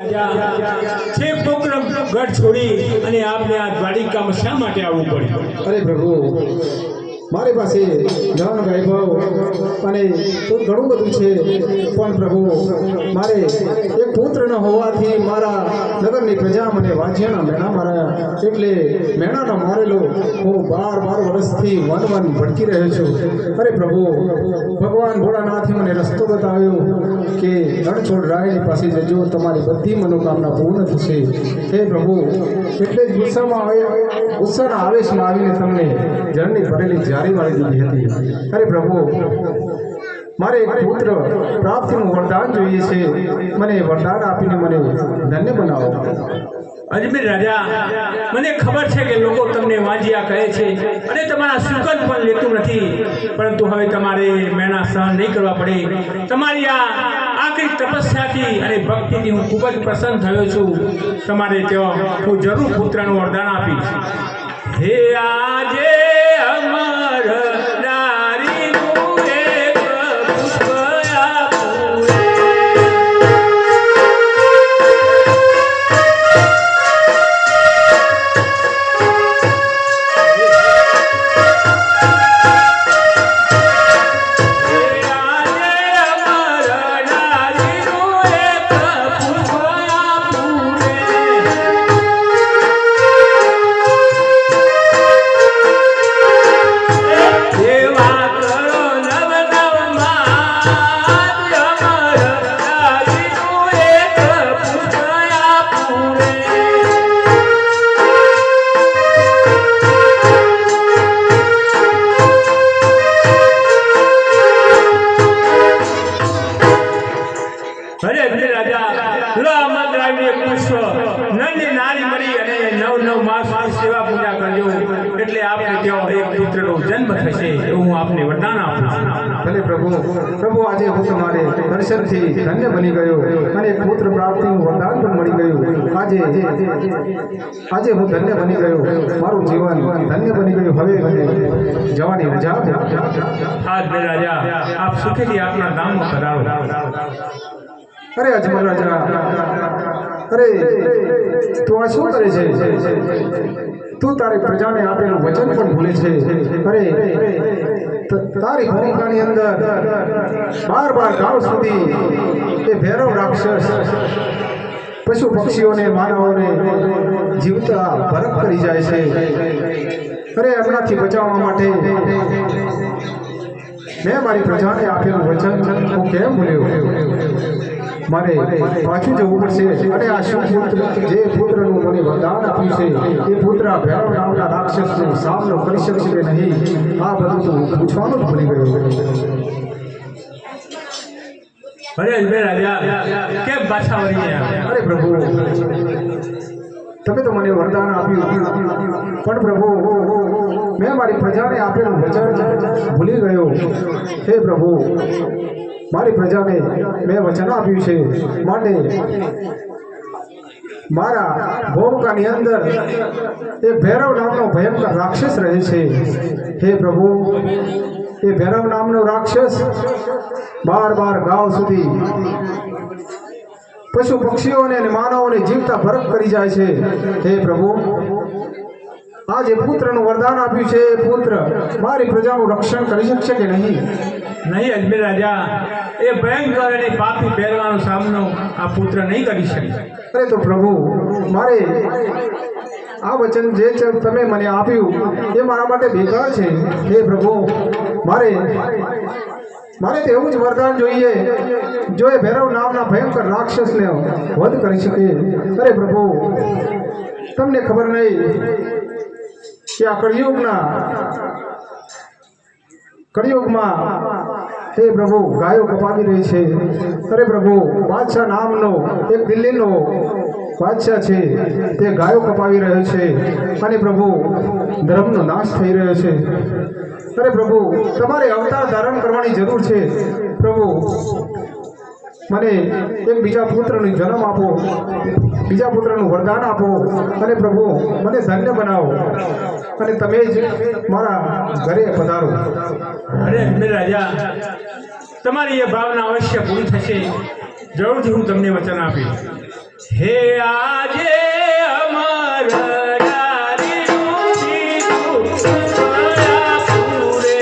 છે પોકરમ ગઢ છોડી અને આપને આ દ્વારિકામાં શા માટે આવવું પડ્યું? અરે પ્રભુ, મારી પાસે ધન વૈભવ અને ઘણું બધું છે, પણ પ્રભુ મારે એક પુત્ર ન હોવાથી મારા નગરની પ્રજા મને વાજ્યાના મેણા માર્યા, એટલે મેણાનો મારેલો હું 12 વર્ષથી વન ભટકી રહ્યો છું. અરે પ્રભુ, ભગવાન ભોળાનાથે મને રસ્તો બતાવ્યો કે રણછોડ રાયની પાસે જજો, તમારી બધી મનોકામના પૂર્ણ થશે. હે પ્રભુ, એટલે જ ગુસ્સાના આવેશમાં આવીને તમને જળની ભરેલી જારી વાળી દીધી હતી. અરે પ્રભુ, મારે એક પુત્ર પ્રાપ્તિનું વરદાન જોઈએ છે, મને વરદાન આપીને મને ધન્ય બનાવો. અજમેર રાજા, મને ખબર છે કે લોકો તમને વાંજિયા કહે છે અને તમારા સુગંધ પણ લેતું નથી, પરંતુ હવે તમારે મેણા સહન નહીં કરવા પડે. તમારી આ આકરી તપસ્યાથી અને ભક્તિથી હું ખૂબ જ પ્રસન્ન થયો છું. તમારે ત્યાં હું જરૂર પુત્રનું વરદાન આપીશ. હે આજે અમર નારીનું એક પુષ્પ આપું. એટલે આપને ત્યાં એક પુત્રનો જન્મ થશે એવું હું આપને વરદાન આપું છું. ભલે પ્રભુ, પ્રભુ આજે હું તમારે દર્શનથી ધન્ય બની ગયો અને એક પુત્ર પ્રાપ્તિનું વરદાન પણ મળી ગયું. આજે હું ધન્ય બની ગયો, મારું જીવન ધન્ય બની ગયું. હવે મને જવાની મજા આવે. હા રાજા, આપ સુખેથી આપના ધામમાં પધારો. અરે અજમલ રાજા, અરે તું આ શું કરે છે? તું તારી પ્રજાને આપેલું વચન પણ ભૂલે છે. અરે તારી ભૂમિકાની અંદર 12 ગાંવ સુધી એ ભૈરવ રાક્ષસ પશુ પક્ષીઓને માનવોને જીવતા ભરક કરી જાય છે. અરે એમનાથી બચાવવા માટે મેં મારી પ્રજાને આપેલું વચન હું કેમ ભૂલ્યો? મારે પાછું જવું પડશે અને આ શું પુત્ર, જે પુત્રનું મને વરદાન આપ્યું છે એ પુત્ર ભૈરવ નામના રાક્ષસનો સામનો કરી શકશે કે નહીં, આ બધું તો પૂછવાનું જ ભૂલી ગયો. અરે અજમેર રાજા, કેમ પાછા વળી ગયા? અરે પ્રભુ, તમે તો મને વરદાન આપ્યું, પણ પ્રભુ મેં મારી પ્રજાને આપેલું વચન ભૂલી ગયો. હે પ્રભુ, મારી પ્રજાને મેં વચન આપ્યું છે, માટે મારા ભૂમિકાની અંદર એક ભૈરવ નામનો ભયંકર રાક્ષસ રહે છે. હે પ્રભુ, એ ભૈરવ નામનો રાક્ષસ 12 ગાંવ સુધી પશુ પક્ષીઓને અને માનવોને જીવતા ભરક કરી જાય છે. હે પ્રભુ, આ જે પુત્રનું વરદાન આપ્યું છે એ પુત્ર મારી પ્રજાનું રક્ષણ કરી શકશે કે નહીં? નહીં અજમેર રાજા, એ ભયંકર અને પાપી પહેરવાનો સામનો આ પુત્ર નહીં કરી શકે. અરે તો પ્રભુ, મારે આ વચન જે તમે મને આપ્યું એ મારા માટે બેકાર છે. હે પ્રભુ, મારે તો એવું જ વરદાન જોઈએ જો એ ભૈરવ નામના ભયંકર રાક્ષસને વધ કરી શકે. અરે પ્રભુ, તમને ખબર નહીં કે આ કળિયુગમાં હે પ્રભુ ગાયો કપાવી રહી છે. અરે પ્રભુ, બાદશાહ નામનો એક દિલ્હીનો બાદશાહ છે, તે ગાયો કપાવી રહ્યો છે અને પ્રભુ ધર્મનો નાશ થઈ રહ્યો છે. અરે પ્રભુ, તમારે અવતાર ધારણ કરવાની જરૂર છે. પ્રભુ, મને એક બીજા પુત્રનો જન્મ આપો, બીજા પુત્રનું વરદાન આપો અને પ્રભુ મને ધન્ય બનાવો અને તમે જ મારા ઘરે પધારો. અરે અજમેર રાજા, તમારી એ ભાવના અવશ્ય પૂરી થશે. જરૂરથી હું તમને વચન આપીશ. હે આજે અમર રારીનું દીધું સોયાપુરે.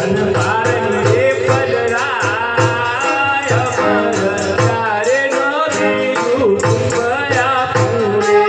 અનપારને પધરાય અમર રારીનું દીધું સોયાપુરે.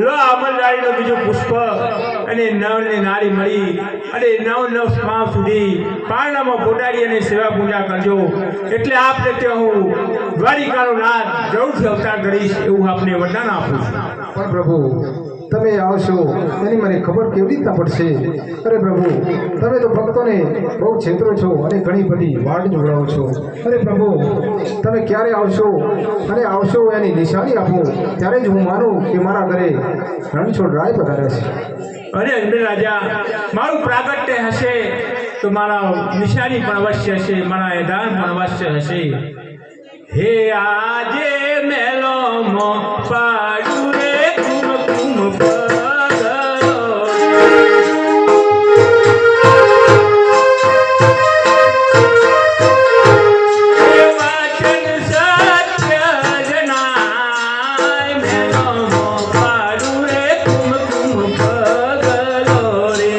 લો અમરદારીનું બીજું પુષ્પ અને નવને નારી મળી અને નવ સ્માવ સુધી પારણામાં પોટાડી અને સેવા પૂજા કરજો. એટલે આપ પ્રત્યે હું દ્વારિકાનો નાથ જરૂરથી અવતાર કરીશ એવું આપને વરદાન આપું છું. પણ પ્રભુ તમે આવશો એની મને ખબર કેવી રીતના પડશે? અરે પ્રભુ તમે તો ભક્તોને બહુ છેતરો છો અને ઘણી બધી વાટ જોડાવો છો. અરે પ્રભુ તમે ક્યારે આવશો અને આવશો એની નિશાની આપો ત્યારે જ હું માનું કે મારા ઘરે રણછોડ રાય પધાર્યા છે. અરે અજમેર રાજા, મારું પ્રાગટ્ય હશે તો મારા નિશાની પણ અવશ્ય હશે, મારા એધાન પણ અવશ્ય હશે. હે આજે મેલો મો પાડું રે કુમકુમ પગલો રે વાચન સત્ય જનાય મેલો મો પાડું રે કુમકુમ પગલો રે.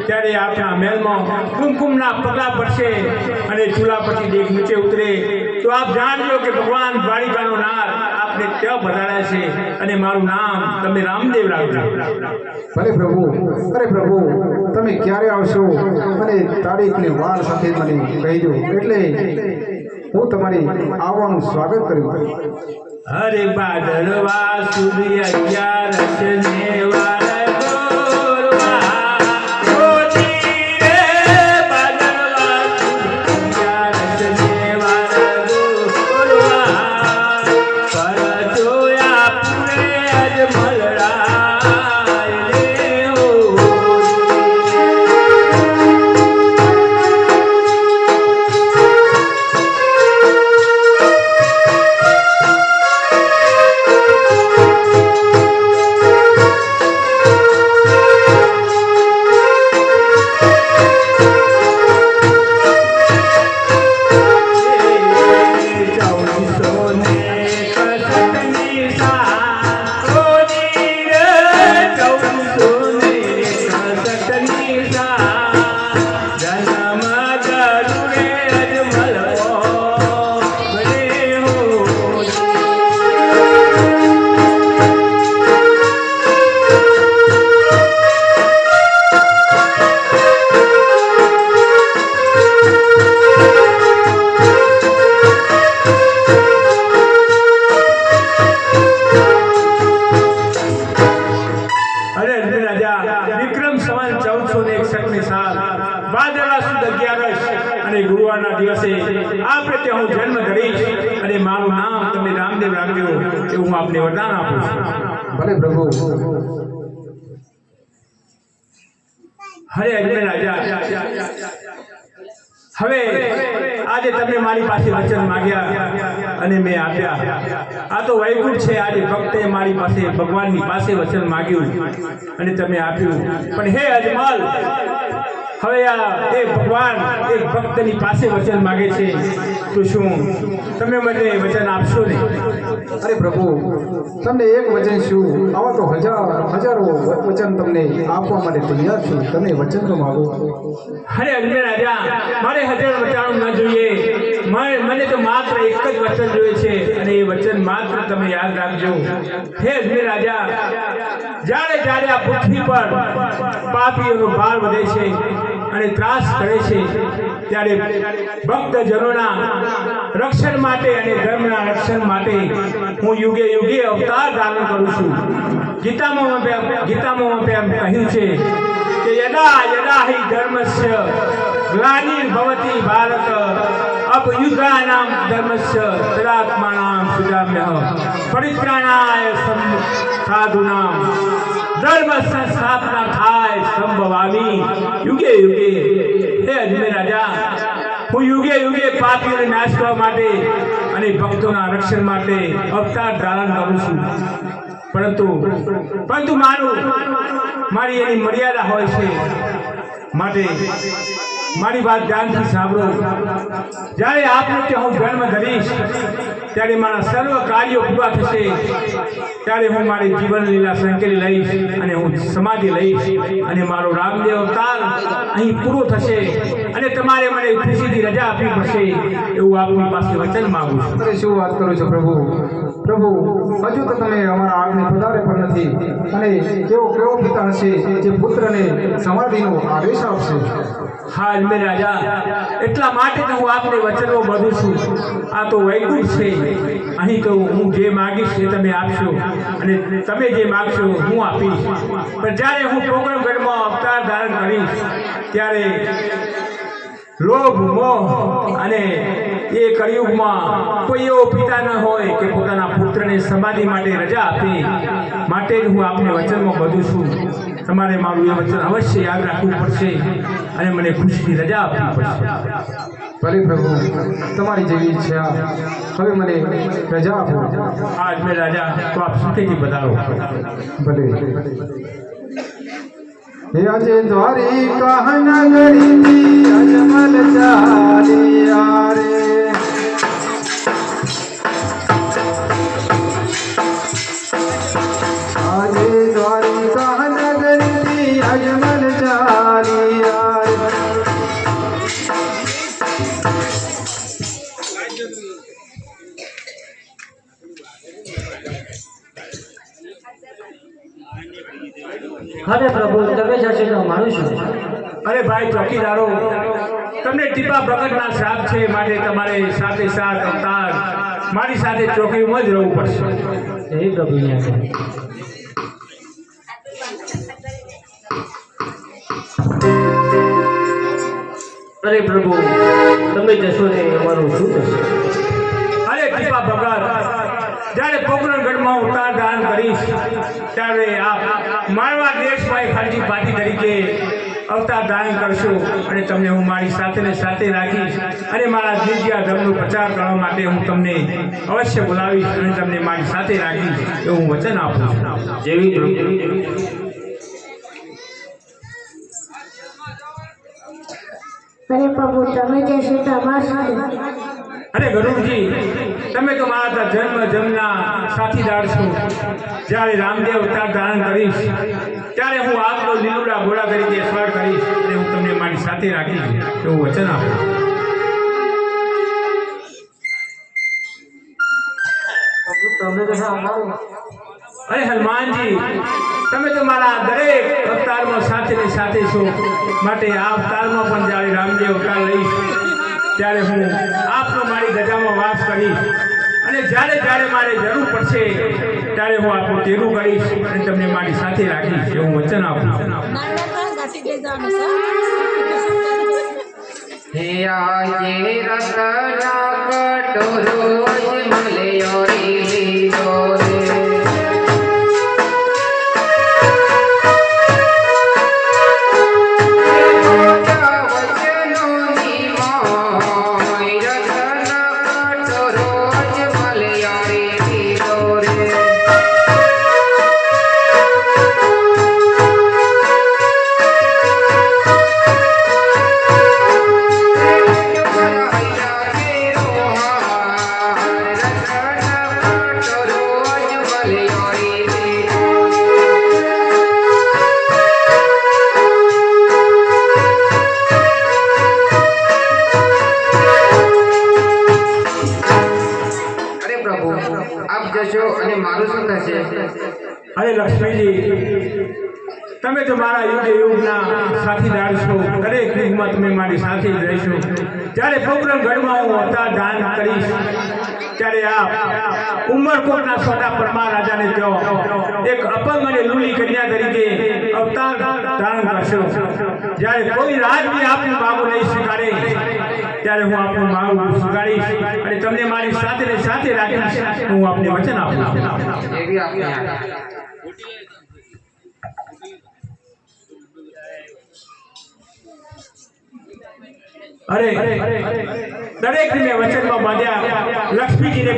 ત્યારે આપણા મહેલમાં કુમકુમના પગલા પડશે અને ચૂલા પરથી દેખ નીચે ઉતરે તો આપ જાણજો કે ભગવાન દ્વારિકાનો નાથ આપને ત્યાં બધાડ્યા છે અને મારું નામ તમે રામદેવ રાખજો. ભલે પ્રભુ, અરે પ્રભુ તમે ક્યારે આવશો અને તારીખની વાર સાથે મને કહીજો એટલે હું તમારી આવવાનું સ્વાગત કર્યું. હરે ભાદરવા સુદ 11 ને વાર અને ગુરુવારના દિવસે આ પ્રત્યે હું જન્મ ધરીશ અને મારું નામ તમે રામદેવ રાખજો એવું હું આપને વરદાન આપું છું. ભલે પ્રભુ. હરે અજમેર રાજા, હવે આજે તમે મારી પાસે વચન માંગ્યા અને મેં આપ્યા. આ તો વૈકુંઠ છે. આજે ભક્તે મારી પાસે ભગવાનની પાસે વચન માંગ્યું અને તમે આપ્યું. પણ હે અજમલ, હવે આ એ ભગવાન એક ભક્તની પાસે વચન માગે છે, તો શું તમે મને વચન આપશો ને? અરે પ્રભુ, તમને એક વચન શું, આવા તો હજારો વચન તમને આપવા માટે તૈયાર છું. તમે વચન તો માગો. અરે અજમેર રાજા, મારે હજાર વચનો ન જોઈએ. મને તો માત્ર એક જ વચન જોઈએ છે, અને એ વચન માત્ર તમે યાદ રાખજો. હે અજમેર રાજા, જ્યારે જ્યારે આ પૃથ્વી પર પાપીઓનો ભાર વધે છે અને ત્રાસ કરે છે, ત્યારે ભક્તજનોના રક્ષણ માટે અને ધર્મના રક્ષણ માટે હું યુગે યુગે અવતાર ધારણ કરું છું. ગીતામાં કહ્યું છે કે યદા યદા હિ ધર્મસ્ય ગ્લાનિર્ભવતિ ભારત અભયુગાનામ ધર્મસ્ય તદાત્માનામ સુજામ્યઃ પરિત્રાણાય સાધુનામ ધર્મ સંસ્થાપના થાય સંભવામી યુગે યુગે. હે અજમેર રાજા, હું યુગે યુગે પાપીઓને નાશ કરવા માટે અને ભક્તોના રક્ષણ માટે અવતાર ધારણ કરું છું. પરંતુ મારી એની મર્યાદા હોય છે. માટે મારી વાત ધ્યાનથી સાંભળો. જ્યારે આપને ત્યાં હું જન્મ ધરીશ, ત્યારે મારા સર્વ કાર્યો પૂરા થશે. ત્યારે હું મારી જીવન લીલા સંકેલી લઈશ અને હું સમાધિ લઈશ અને મારો રામદેવ અવતાર અહીં પૂરો થશે અને તમારે મને ખુશીથી રજા આપવી પડશે. એવું આપની પાસે વચન માંગુ છું. અરે શું વાત કરો છો પ્રભુ? પ્રભુ, હજુ તો તમે અમારા આગને પધારે પણ નથી, અને કેવો પિતા હશે જે પુત્રને સમાધિનો આદેશ આપશે? હા અજમેર રાજા, એટલા માટે તો હું આપને વચનો બધું છું. આ તો વૈકુંઠ છે. અહીં તો હું જે માગીશ એ તમે આપશો, અને તમે જે માગશો હું આપીશ. પણ જ્યારે હું પોકરણગઢમાં અવતાર ધારણ કરીશ, ત્યારે લોભ મોહ અને એ કળિયુગમાં કોઈ એવો પિતા ન હોય કે પોતાના પુત્રને સમાધિ માટે રજા આપે. માટે જ હું આપને વચનમાં બધું છું. તમારે મારું એ વચન અવશ્ય યાદ રાખવું પડશે અને મને ખુશીથી રજા આપવી પડશે. ભલે પ્રભુ, તમારી જેવી ઈચ્છા. હવે મને રજા આપો. હા અજમેર રાજા, તો આપ સુખેથી પધારો. ભલે. હે આજે દ્વારિકા નગરી અજમલ ચાલિયા રે, આજે દ્વારિકા નગરી અજમલ ચાલિયા રે. અરે પ્રભુ, તમે જશે તો માનું છું. અરે ભાઈ ચોકીદારો, તમને ટીપા પ્રગટના શ્રાપ છે. માટે તમારે સાથે સાથ અવતાર મારી સાથે ચોકીમાં જ રહેવું પડશે. હે પ્રભુ, અરે પ્રભુ, તમે જશો ને અમારું શું થશે? અરે ટીપા ભગત, જ્યારે પોકરણગઢમાં અવતાર ધારણ કરીશ, ત્યારે આપ મારવા દેશમાં એક હરજી પાટી તરીકે અવતાર ધારણ કરશો અને તમને હું મારી સાથે ને સાથે રાખીશ અને મારા દિવ્ય ધર્મનો પ્રચાર કરવા માટે હું તમને અવશ્ય બોલાવીશ અને તમને મારી સાથે રાખીશ એવું હું વચન આપું છું. જેવી પ્રભુ. અરે પ્રભુ, તમે જશો તો અમારા સાથે. અરે ગરુડજી, તમે તો મારા જન્મના સાથીદાર છો. જ્યારે રામદેવ અવતાર ધારણ કરીશ, ત્યારે હું આપનો લીલુડા ઘોડા તરીકે સ્વાર કરીશ અને હું તમને મારી સાથે રાખીશ એવું વચન આપું. પ્રભુ, તમે તો અમારું. અરે હનુમાનજી, તમે તો મારા દરેક અવતારમાં સાથે ને સાથે છો. માટે આ અવતારમાં પણ જ્યારે રામદેવ અવતાર લઈશ, ત્યારે હું આપનો મારી ગજામાં વાસ કરીશ અને જ્યારે જ્યારે મારે જરૂર પડશે ત્યારે હું આપનું તેરું કરીશ અને તમને મારી સાથે રાખીશ એવું વચન આપું. હે આજે રતના કટોરો મળ્યો લીધો રે. જશો અને મારું શું થશે? અરે લક્ષ્મીજી, તમે તો મારા યુગના સાથીદાર છો. દરેક યુગમાં તમે મારી સાથે જ રહેશો. જ્યારે પ્રોગ્રામ ઘરમાં હું અવતાર દાન કરીશ ત્યારે આપ ઉમરકોટના સોના પરમાર રાજાને કહો એક અપંગ અને લૂલી કન્યા તરીકે અવતાર ધારણ કરશો. જ્યારે કોઈ રાજ બી આપનું માગું નહીં સ્વીકારે ત્યારે હું આપનું માગું સ્વીકારીશ અને તમને મારી સાથે ને સાથે રાખીશ. હું આપને વચન આપું છું. એવી આપની આજ્ઞા. અરે દરેક મેં વચનમાં બાંધ્યા. લક્ષ્મીજીને